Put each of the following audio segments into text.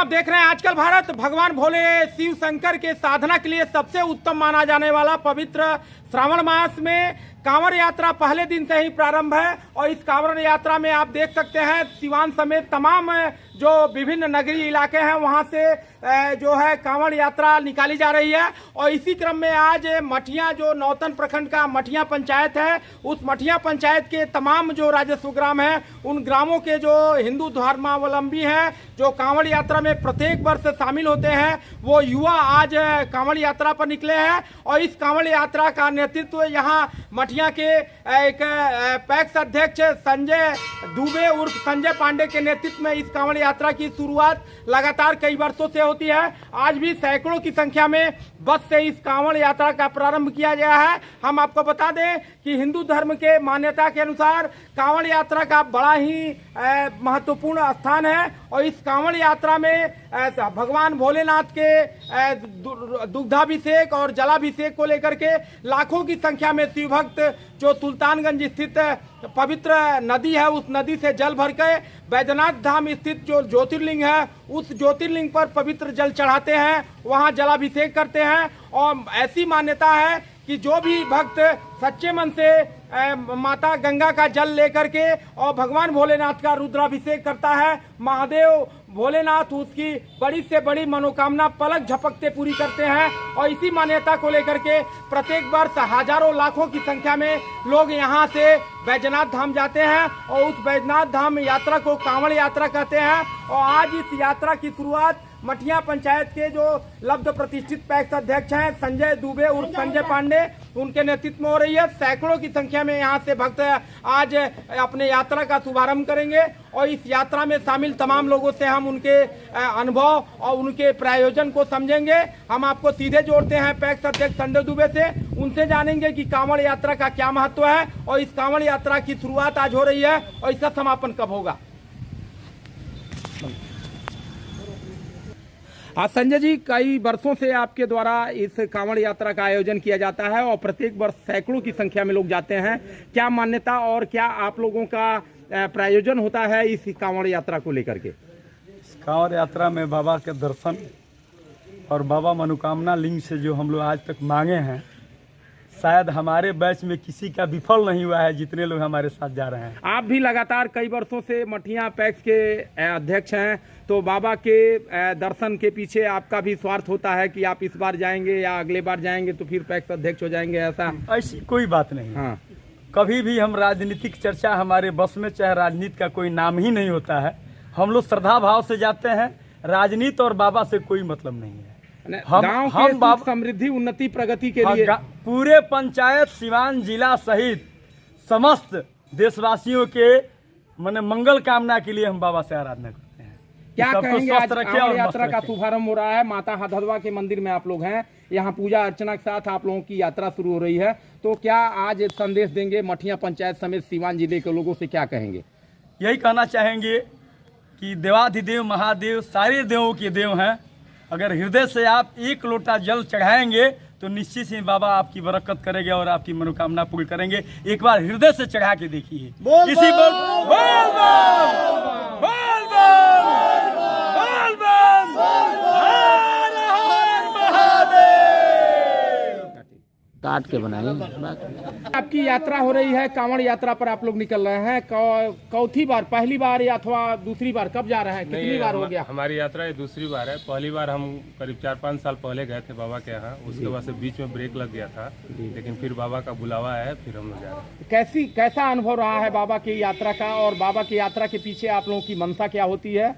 आप देख रहे हैं आजकल भारत भगवान भोले शिव शंकर के साधना के लिए सबसे उत्तम माना जाने वाला पवित्र श्रावण मास में कांवड़ यात्रा पहले दिन से ही प्रारंभ है। और इस कांवड़ यात्रा में आप देख सकते हैं सिवान समेत तमाम जो विभिन्न नगरीय इलाके हैं वहां से जो है कांवड़ यात्रा निकाली जा रही है। और इसी क्रम में आज मठिया जो नौतन प्रखंड का मठिया पंचायत है, उस मठिया पंचायत के तमाम जो राजस्व ग्राम है, उन ग्रामों के जो हिंदू धर्मावलंबी हैं जो कांवड़ यात्रा में प्रत्येक वर्ष शामिल होते हैं, वो युवा आज कांवड़ यात्रा पर निकले हैं। और इस कांवड़ यात्रा का नेतृत्व यहाँ मठिया के एक पैक्स अध्यक्ष संजय दुबे उर्फ संजय पांडे के नेतृत्व में इस कांवड़ यात्रा की शुरुआत लगातार कई वर्षों से होती है। आज भी सैकड़ों की संख्या में बस से इस कांवड़ यात्रा का प्रारंभ किया गया है। हम आपको बता दें कि हिंदू धर्म के मान्यता के अनुसार कांवड़ यात्रा का बड़ा ही महत्वपूर्ण स्थान है। और इस कांवड़ यात्रा में भगवान भोलेनाथ के दुग्धाभिषेक और जलाभिषेक को लेकर के लाखों की संख्या में शिव भक्त जो सुल्तानगंज स्थित पवित्र नदी है, उस नदी से जल भर के बैजनाथ धाम स्थित जो ज्योतिर्लिंग है, उस ज्योतिर्लिंग पर पवित्र जल चढ़ाते हैं, वहां जलाभिषेक करते हैं। और ऐसी मान्यता है कि जो भी भक्त सच्चे मन से माता गंगा का जल लेकर के और भगवान भोलेनाथ का रुद्राभिषेक करता है, महादेव भोलेनाथ उसकी बड़ी से बड़ी मनोकामना पलक झपकते पूरी करते हैं। और इसी मान्यता को लेकर के प्रत्येक वर्ष हजारों लाखों की संख्या में लोग यहाँ से बैजनाथ धाम जाते हैं और उस बैजनाथ धाम यात्रा को कांवड़ यात्रा कहते हैं। और आज इस यात्रा की शुरुआत मठिया पंचायत के जो लब्ध प्रतिष्ठित पैक्स अध्यक्ष हैं संजय दुबे उर्फ संजय पांडे, उनके नेतृत्व में हो रही है। सैकड़ों की संख्या में यहाँ से भक्त आज अपने यात्रा का शुभारंभ करेंगे। और इस यात्रा में शामिल तमाम लोगों से हम उनके अनुभव और उनके प्रायोजन को समझेंगे। हम आपको सीधे जोड़ते हैं पैक्स अध्यक्ष संजय दुबे से, उनसे जानेंगे कि कांवड़ यात्रा का क्या महत्व है और इस कांवड़ यात्रा की शुरुआत आज हो रही है और इसका समापन कब होगा। आज संजय जी, कई वर्षों से आपके द्वारा इस कांवड़ यात्रा का आयोजन किया जाता है और प्रत्येक वर्ष सैकड़ों की संख्या में लोग जाते हैं। क्या मान्यता और क्या आप लोगों का प्रायोजन होता है इस कांवड़ यात्रा को लेकर के? इस कांवड़ यात्रा में बाबा के दर्शन और बाबा मनोकामना लिंग से जो हम लोग आज तक मांगे हैं, शायद हमारे बैच में किसी का विफल नहीं हुआ है, जितने लोग हमारे साथ जा रहे हैं। आप भी लगातार कई वर्षों से मठिया पैक्स के अध्यक्ष हैं, तो बाबा के दर्शन के पीछे आपका भी स्वार्थ होता है कि आप इस बार जाएंगे या अगले बार जाएंगे तो फिर पैक्स अध्यक्ष हो जाएंगे, ऐसा? ऐसी कोई बात नहीं। हाँ, कभी भी हम राजनीतिक चर्चा हमारे बस में, चाहे राजनीति का कोई नाम ही नहीं होता है। हम लोग श्रद्धा भाव से जाते हैं, राजनीति और बाबा से कोई मतलब नहीं है। गांव के सुख समृद्धि उन्नति प्रगति के लिए पूरे पंचायत सिवान जिला सहित समस्त देशवासियों के माने मंगल कामना के लिए हम बाबा से आराधना करते हैं। क्या कहेंगे? आज कांवड़ यात्रा का शुभारंभ हो रहा है, माता हथधवा के मंदिर में आप लोग हैं, यहाँ पूजा अर्चना के साथ आप लोगों की यात्रा शुरू हो रही है, तो क्या आज संदेश देंगे मठिया पंचायत समेत सीवान जिले के लोगों से, क्या कहेंगे? यही कहना चाहेंगे कि देवाधिदेव महादेव सारे देवों के देव हैं। अगर हृदय से आप एक लोटा जल चढ़ाएंगे तो निश्चित ही बाबा आपकी बरकत करेंगे और आपकी मनोकामना पूरी करेंगे। एक बार हृदय से चढ़ा के देखिए। इसी काट के बनाए। आपकी यात्रा हो रही है, कांवड़ यात्रा पर आप लोग निकल रहे हैं, चौथी बार, पहली बार या अथवा दूसरी बार, कब जा रहे हैं, कितनी बार हो गया? हमारी यात्रा ये दूसरी बार है। पहली बार हम करीब 4-5 साल पहले गए थे बाबा के यहाँ, उसके बाद से बीच में ब्रेक लग गया था, लेकिन फिर बाबा का बुलावा है, फिर हम लोग जा रहे हैं। कैसा अनुभव रहा है बाबा की यात्रा का, और बाबा की यात्रा के पीछे आप लोगों की मनसा क्या होती है?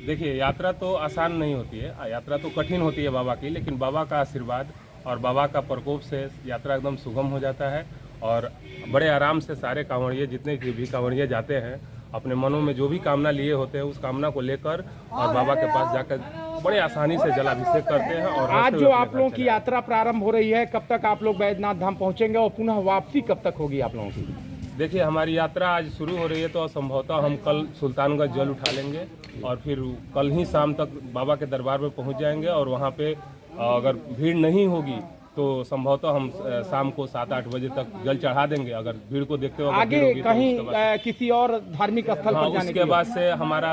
देखिए, यात्रा तो आसान नहीं होती है, यात्रा तो कठिन होती है बाबा की, लेकिन बाबा का आशीर्वाद और बाबा का प्रकोप से यात्रा एकदम सुगम हो जाता है। और बड़े आराम से सारे कांवड़िए, जितने भी कांवड़िए जाते हैं, अपने मनों में जो भी कामना लिए होते हैं उस कामना को लेकर और बाबा के पास जाकर बड़े आसानी से जलाभिषेक करते हैं। और आज जो आप लोगों की यात्रा प्रारंभ हो रही है, कब तक आप लोग बैजनाथ धाम पहुंचेंगे और पुनः वापसी कब तक होगी आप लोगों की? देखिए, हमारी यात्रा आज शुरू हो रही है, तो संभवतः हम कल सुल्तानगंज जल उठा लेंगे और फिर कल ही शाम तक बाबा के दरबार में पहुंच जाएंगे। और वहाँ पे अगर भीड़ नहीं होगी तो संभवतः हम शाम को 7-8 बजे तक जल चढ़ा देंगे। अगर भीड़ को देखते हुए आगे कहीं किसी और धार्मिक स्थल पर जाने उसके बाद से हमारा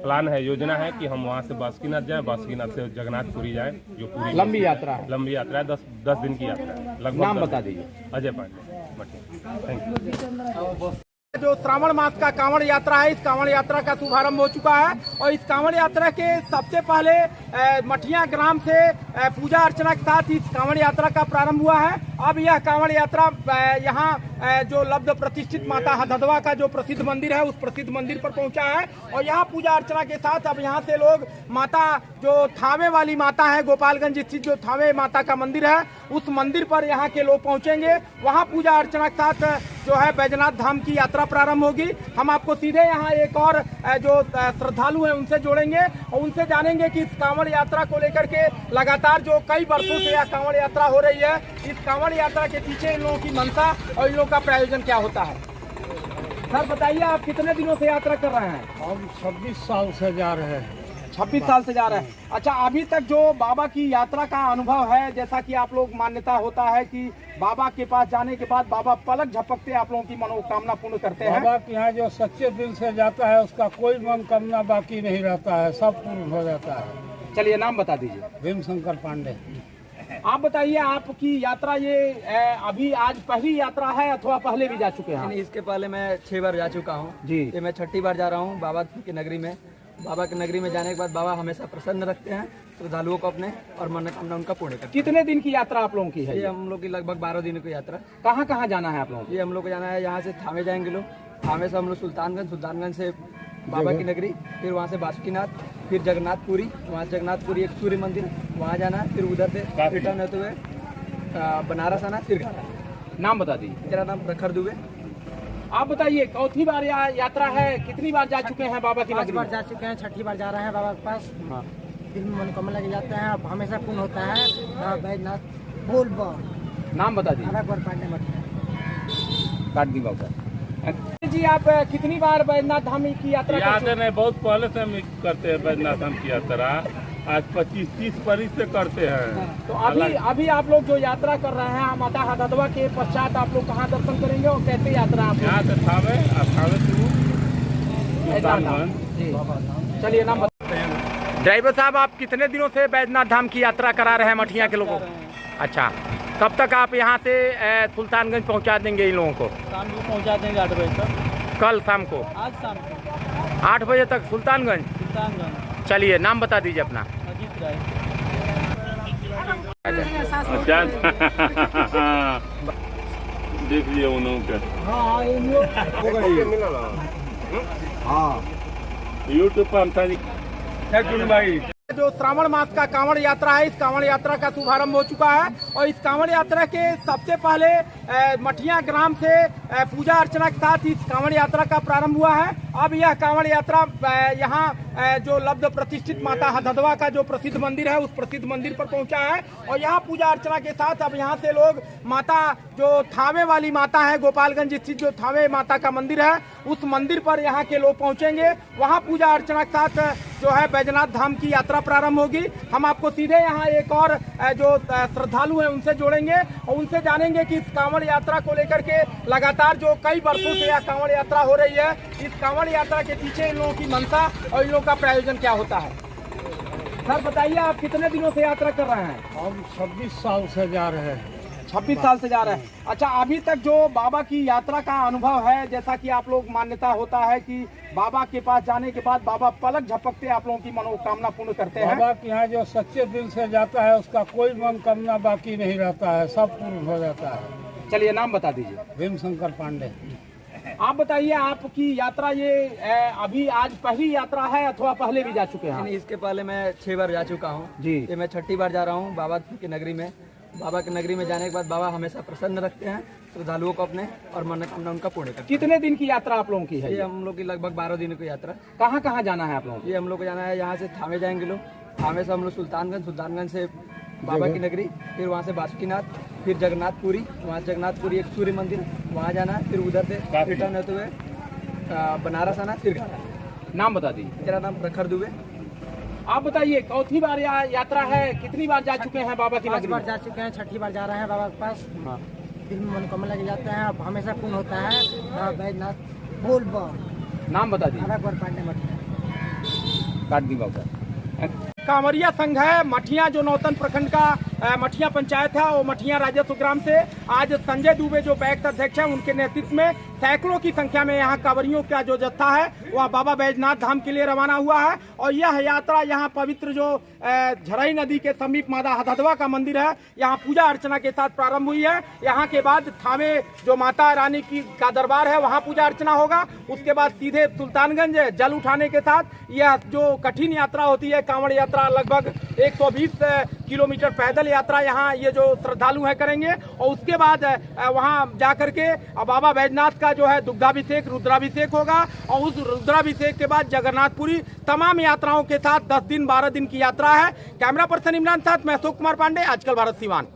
प्लान है, योजना है कि हम वहाँ से बासुकीनाथ जाएं, बासुकीनाथ से जगन्नाथपुरी जाएं, जो पूरी लंबी यात्रा है। लंबी यात्रा है, 10 दिन की यात्रा है लगभग। नाम बता दीजिए। अजय पांडे, मटिया। Thank you. जो श्रावण मास का कांवड़ यात्रा है, इस कांवड़ यात्रा का शुभारंभ हो चुका है और इस कांवड़ यात्रा के सबसे पहले मठिया ग्राम से पूजा अर्चना के साथ इस कांवड़ यात्रा का प्रारंभ हुआ है। अब यह कांवड़ यात्रा यहाँ जो लब्ध प्रतिष्ठित माता हददवा का जो प्रसिद्ध मंदिर है, उस प्रसिद्ध मंदिर पर पहुंचा है और यहाँ पूजा अर्चना के साथ अब यहाँ से लोग माता जो थावे वाली माता है, गोपालगंज स्थित जो थावे माता का मंदिर है, उस मंदिर पर यहाँ के लोग पहुंचेंगे। वहाँ पूजा अर्चना के साथ जो है बैजनाथ धाम की यात्रा प्रारंभ होगी। हम आपको सीधे यहाँ एक और जो श्रद्धालु हैं उनसे जोड़ेंगे और उनसे जानेंगे कि इस कांवड़ यात्रा को लेकर के लगातार जो कई वर्षों से यह कांवड़ यात्रा हो रही है, इस कांवड़ यात्रा के पीछे इन लोगों की मनसा और इन लोगों का प्रायोजन क्या होता है। सर बताइए, आप कितने दिनों से यात्रा कर रहे हैं? हम 26 साल से जा रहे हैं। 26 साल से जा रहे हैं। अच्छा, अभी तक जो बाबा की यात्रा का अनुभव है, जैसा कि आप लोग मान्यता होता है कि बाबा के पास जाने के बाद बाबा पलक झपकते आप लोगों की मनोकामना पूर्ण करते हैं। बाबा के यहाँ जो सच्चे दिल से जाता है उसका कोई मनोकामना बाकी नहीं रहता है, सब पूर्ण हो जाता है। चलिए नाम बता दीजिए। भीमशंकर पांडे। आप बताइए, आपकी यात्रा ये अभी आज पहली यात्रा है अथवा पहले भी जा चुके हैं? नहीं, इसके पहले मैं 6 बार जा चुका हूँ जी। ये मैं 6ठी बार जा रहा हूँ बाबा की नगरी में। बाबा की नगरी में जाने के बाद बाबा हमेशा प्रसन्न रखते हैं श्रद्धालुओं को अपने और मनोकामना उनका पूर्ण करते हैं। कितने दिन की यात्रा आप लोगों की है? ये हम लोग की लगभग 12 दिनों की यात्रा। कहाँ कहाँ जाना है आप लोगों को? ये हम लोग को जाना है, यहाँ से थामे जाएंगे लोग, थामे से हम लोग सुल्तानगंज से बाबा की नगरी, फिर वहाँ से बासुकीनाथ, फिर जगन्नाथपुरी, वहाँ जगन्नाथपुरी एक सूर्य मंदिर, वहाँ जाना है, फिर उधर से रिटर्न होते हुए बनारस आना, फिर घाटा। नाम बता दीजिए। मेरा नाम प्रखर दुबे। आप बताइए, चौथी बार यात्रा है, कितनी बार जा चुके हैं बाबा की 5 नगरी? बार जा चुके हैं, 6ठी बार जा रहे हैं बाबा के पास। हाँ। दिल में मनोकामना लगे जाते हैं, अब हमेशा पूर्ण होता है। बैजनाथ बोल नाम बता दीजिए। अरकपुर पांडे मठिया। काट दी बाबा जी। आप कितनी बार बैजनाथ धाम की यात्रा कर याद चुके हैं? नहीं, बहुत पहले से हम करते हैं बैजनाथ धाम की यात्रा। आज 25-30 बरिस से करते हैं। तो अभी आप लोग जो यात्रा कर रहे हैं माता हददवा के पश्चात आप लोग कहाँ दर्शन करेंगे और कैसे यात्रा आप यहाँ से थावे से चलिए नाम बताइए। ड्राइवर साहब, आप कितने दिनों से बैजनाथ धाम की यात्रा करा रहे हैं मठिया के लोगों को? अच्छा, कब तक आप यहाँ से सुल्तानगंज पहुँचा देंगे इन लोगों को? शाम को पहुँचा देंगे 8 बजे तक। कल शाम को? आज शाम को 8 बजे तक सुल्तानगंज। चलिए नाम बता दीजिए अपना। अजीत राय। देख लिया उन लोगों के यूट्यूब पर हम भाई। जो श्रावण मास का कांवड़ यात्रा है, इस कांवड़ यात्रा का शुभारंभ हो चुका है और इस कांवड़ यात्रा के सबसे पहले मठिया ग्राम से पूजा अर्चना के साथ इस कांवड़ यात्रा का प्रारंभ हुआ है। अब यह कांवड़ यात्रा यहाँ जो लब्ध प्रतिष्ठित माता हददवा का जो प्रसिद्ध मंदिर है, उस प्रसिद्ध मंदिर पर पहुंचा है और यहाँ पूजा अर्चना के साथ अब यहाँ से लोग माता जो थावे वाली माता है, गोपालगंज स्थित जो थावे माता का मंदिर है, उस मंदिर पर यहाँ के लोग पहुंचेंगे। वहाँ पूजा अर्चना के साथ जो है बैजनाथ धाम की यात्रा प्रारंभ होगी। हम आपको सीधे यहाँ एक और जो श्रद्धालु हैं उनसे जोड़ेंगे और उनसे जानेंगे कि इस कांवड़ यात्रा को लेकर के लगातार जो कई वर्षों से यह कांवड़ यात्रा हो रही है, इस कांवड़ यात्रा के पीछे इन लोगों की मनसा और इन लोगों का प्रायोजन क्या होता है। सर बताइए, आप कितने दिनों से यात्रा कर रहे हैं? हम 26 साल से जा रहे हैं। 26 साल से जा रहे हैं। अच्छा, अभी तक जो बाबा की यात्रा का अनुभव है, जैसा कि आप लोग मान्यता होता है कि बाबा के पास जाने के बाद बाबा पलक झपकते आप लोगों की मनोकामना पूर्ण करते हैं। बाबा के यहाँ जो सच्चे दिल से जाता है उसका कोई मनोकामना बाकी नहीं रहता है, सब पूर्ण हो जाता है। चलिए नाम बता दीजिए। भीमशंकर पांडे। आप बताइए, आपकी यात्रा ये अभी आज पहली यात्रा है अथवा पहले भी जा चुके हैं? नहीं, इसके पहले मैं 6 बार जा चुका हूँ जी। ये मैं 6ठी बार जा रहा हूँ बाबा की नगरी में। बाबा की नगरी में जाने के बाद बाबा हमेशा प्रसन्न रखते हैं श्रद्धालुओं को अपने और मनोकामना उनका पूर्ण करते हैं। कितने दिन की यात्रा आप लोगों की है? ये हम लोग की लगभग 12 दिनों की यात्रा। कहाँ कहाँ जाना है आप लोगों को? ये हम लोग को जाना है, यहाँ से थामे जाएंगे लोग, थामे से हम लोग सुल्तानगंज से बाबा की नगरी, फिर वहाँ से बासुकीनाथ, फिर जगन्नाथपुरी, वहाँ जगन्नाथपुरी एक सूर्य मंदिर, वहाँ जाना है, फिर उधर से रिटर्न होते हुए बनारस आना, फिर घाटा। नाम बता दीजिए। मेरा नाम प्रखर दुबे। आप बताइए, चौथी बार यात्रा है, कितनी बार जा चुके हैं बाबा की 5 नगरी? बार जा चुके हैं, 6ठी बार जा रहे हैं बाबा के पास। हाँ। दिल में मनोकामना लगे जाते हैं, अब हमेशा पूर्ण होता है। बैजनाथ बोल नाम बता दीजिए। अरकपुर पांडे मठिया। काट दी बाबा। कांवरिया संघ है मठिया, जो नौतन प्रखंड का मठिया पंचायत है और मठिया राजस्व ग्राम से आज संजय दुबे जो पैक्स अध्यक्ष हैं उनके नेतृत्व में सैकड़ों की संख्या में यहाँ कांवरियों का जो जत्था है वह बाबा बैजनाथ धाम के लिए रवाना हुआ है। और यह यात्रा यहाँ पवित्र जो झरई नदी के समीप माता हथधवा का मंदिर है, यहाँ पूजा अर्चना के साथ प्रारंभ हुई है। यहाँ के बाद थावे जो माता रानी की का दरबार है वहाँ पूजा अर्चना होगा। उसके बाद सीधे सुल्तानगंज जल उठाने के साथ यह जो कठिन यात्रा होती है, कांवड़ यात्रा, लगभग 120 किलोमीटर पैदल यात्रा यहाँ ये जो श्रद्धालु हैं करेंगे। और उसके बाद वहाँ जाकर के बाबा बैजनाथ का जो है दुग्धाभिषेक, रुद्राभिषेक होगा। और उस रुद्राभिषेक के बाद जगन्नाथपुरी तमाम यात्राओं के साथ 10 दिन 12 दिन की यात्रा है। कैमरा पर्सन इमरान साथ मैं अशोक कुमार पांडे, आजकल भारत सिवान।